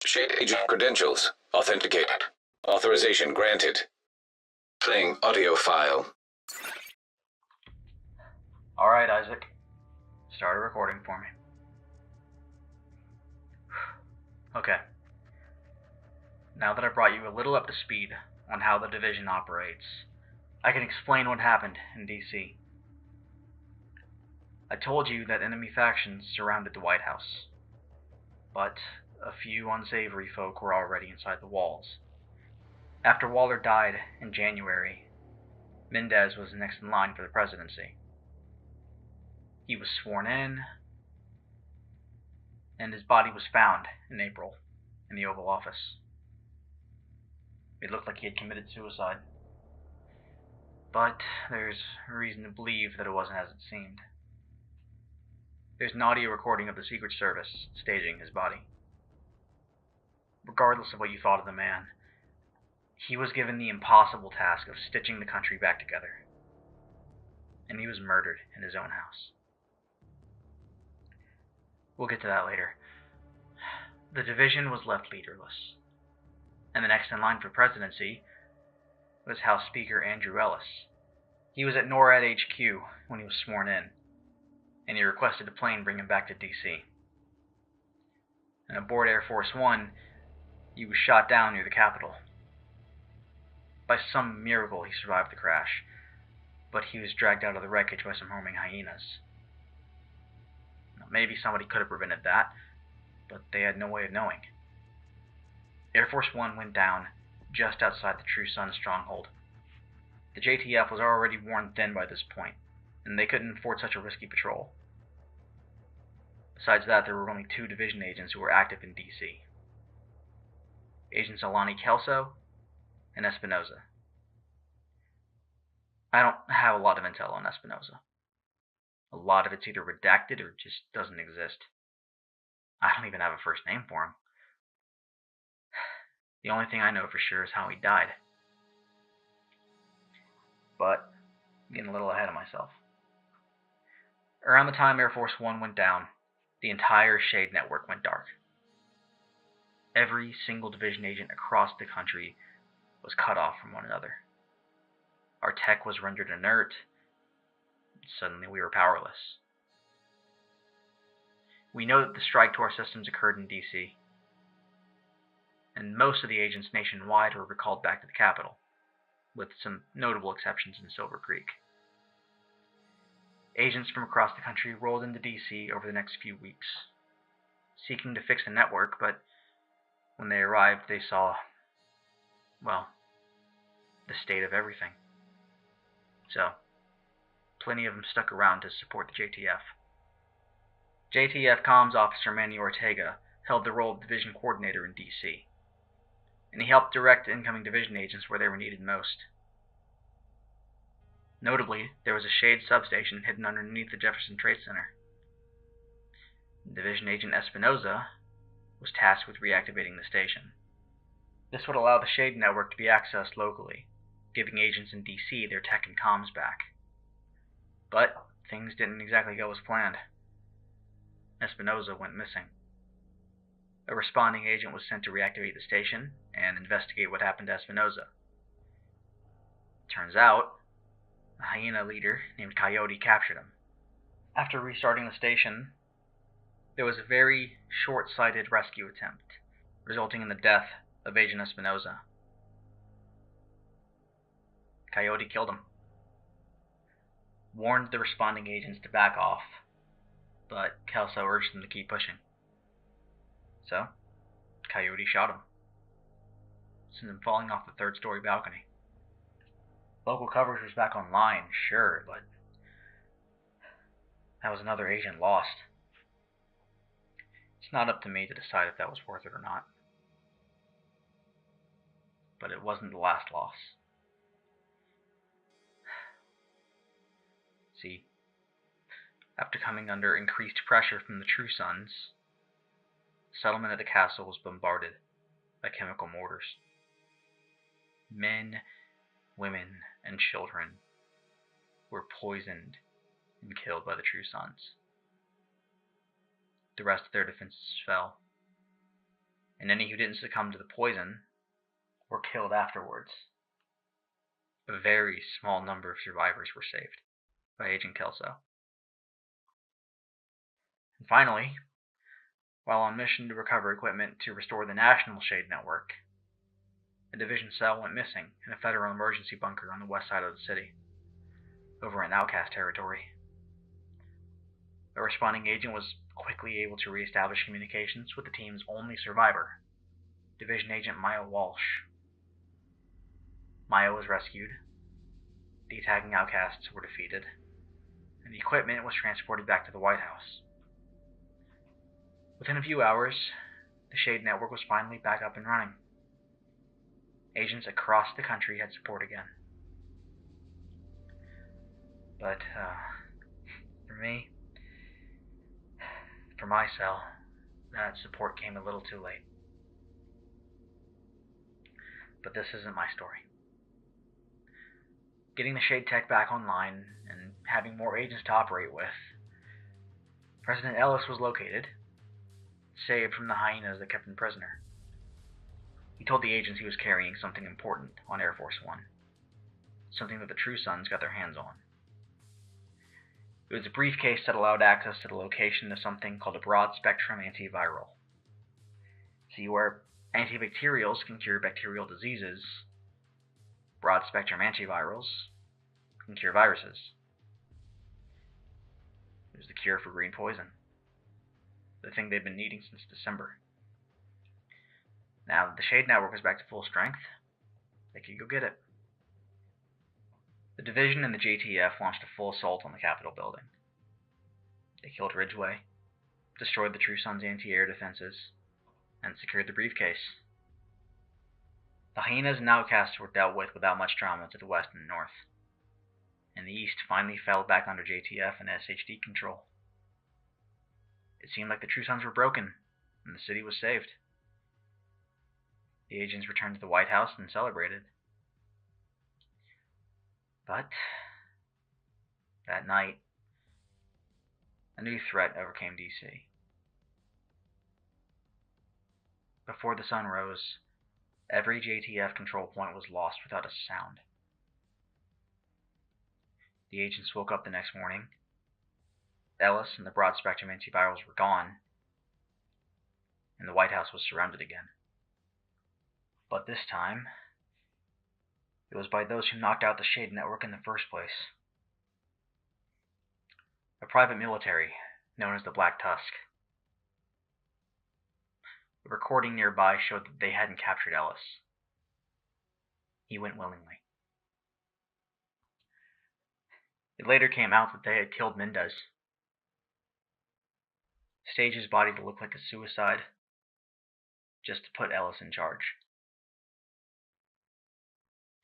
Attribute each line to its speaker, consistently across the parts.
Speaker 1: SHD agent credentials authenticated. Authorization granted. Playing audio file.
Speaker 2: Alright, Isaac. Start a recording for me. Okay. Now that I brought you a little up to speed on how the division operates, I can explain what happened in DC. I told you that enemy factions surrounded the White House, but a few unsavory folk were already inside the walls. After Waller died in January, Mendez was next in line for the presidency. He was sworn in, and his body was found in April in the Oval Office. It looked like he had committed suicide, but there's reason to believe that it wasn't as it seemed. There's an audio recording of the Secret Service staging his body. Regardless of what you thought of the man, he was given the impossible task of stitching the country back together, and he was murdered in his own house. We'll get to that later. The division was left leaderless, and the next in line for presidency was House Speaker Andrew Ellis. He was at NORAD HQ when he was sworn in, and he requested a plane bring him back to DC. And aboard Air Force One, he was shot down near the Capitol. By some miracle, he survived the crash, but he was dragged out of the wreckage by some roaming hyenas. Now, maybe somebody could have prevented that, but they had no way of knowing. Air Force One went down just outside the True Sun stronghold. The JTF was already worn thin by this point, and they couldn't afford such a risky patrol. Besides that, there were only 2 division agents who were active in DC. Agents Alani Kelso and Espinoza. I don't have a lot of intel on Espinoza. A lot of it's either redacted or just doesn't exist. I don't even have a first name for him. The only thing I know for sure is how he died. But I'm getting a little ahead of myself. Around the time Air Force One went down, the entire SHD Network went dark. Every single division agent across the country was cut off from one another. Our tech was rendered inert. Suddenly we were powerless. We know that the strike to our systems occurred in DC, and most of the agents nationwide were recalled back to the capital, with some notable exceptions in Silver Creek. Agents from across the country rolled into DC over the next few weeks, seeking to fix the network, but when they arrived, they saw, well, the state of everything. So, plenty of them stuck around to support the JTF. JTF comms officer Manny Ortega held the role of division coordinator in DC, and he helped direct incoming division agents where they were needed most. Notably, there was a SHD substation hidden underneath the Jefferson Trade Center. Division agent Espinoza was tasked with reactivating the station. This would allow the SHD network to be accessed locally, giving agents in DC their tech and comms back. But things didn't exactly go as planned. Espinoza went missing. A responding agent was sent to reactivate the station and investigate what happened to Espinoza. Turns out, a hyena leader named Coyote captured him. After restarting the station, there was a very short-sighted rescue attempt, resulting in the death of Agent Espinoza. Coyote killed him. Warned the responding agents to back off, but Kelso urged them to keep pushing. So, Coyote shot him, sent him falling off the 3rd-story balcony. Local coverage was back online, sure, but that was another agent lost. It's not up to me to decide if that was worth it or not. But it wasn't the last loss. See, after coming under increased pressure from the True Sons, the settlement at the castle was bombarded by chemical mortars. Men, women, and children were poisoned and killed by the True Sons. The rest of their defenses fell. and any who didn't succumb to the poison were killed afterwards. A very small number of survivors were saved by Agent Kelso. And finally, while on mission to recover equipment to restore the national SHD network, a division cell went missing in a federal emergency bunker on the west side of the city, over in Outcast territory. A responding agent was quickly able to reestablish communications with the team's only survivor, Division Agent Maya Walsh. Maya was rescued, the attacking outcasts were defeated, and the equipment was transported back to the White House. Within a few hours, the SHD network was finally back up and running. Agents across the country had support again. But, for my cell, that support came a little too late. But this isn't my story. Getting the SHD tech back online and having more agents to operate with, President Ellis was located, saved from the hyenas that kept him prisoner. He told the agents he was carrying something important on Air Force One, something that the True Sons got their hands on. It was a briefcase that allowed access to the location of something called a broad-spectrum antiviral. See, where antibacterials can cure bacterial diseases, broad-spectrum antivirals can cure viruses. It was the cure for green poison, the thing they'd been needing since December. Now that the SHD network was back to full strength, they could go get it. The division and the JTF launched a full assault on the Capitol building. They killed Ridgway, destroyed the True Sons' anti-air defenses, and secured the briefcase. The hyenas and outcasts were dealt with without much drama to the west and north, and the east finally fell back under JTF and SHD control. It seemed like the True Sons were broken, and the city was saved. The agents returned to the White House and celebrated. But that night, a new threat overcame DC. Before the sun rose, every JTF control point was lost without a sound. The agents woke up the next morning. Ellis and the broad-spectrum antivirals were gone, and the White House was surrounded again. But this time, it was by those who knocked out the SHD network in the first place. A private military known as the Black Tusk. A recording nearby showed that they hadn't captured Ellis. He went willingly. It later came out that they had killed Mendez, staged his body to look like a suicide, just to put Ellis in charge.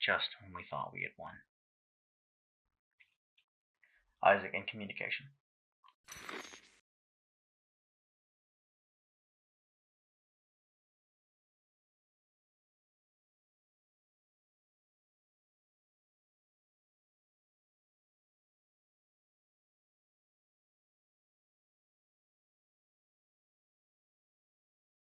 Speaker 2: Just when we thought we had won. Isaac in communication.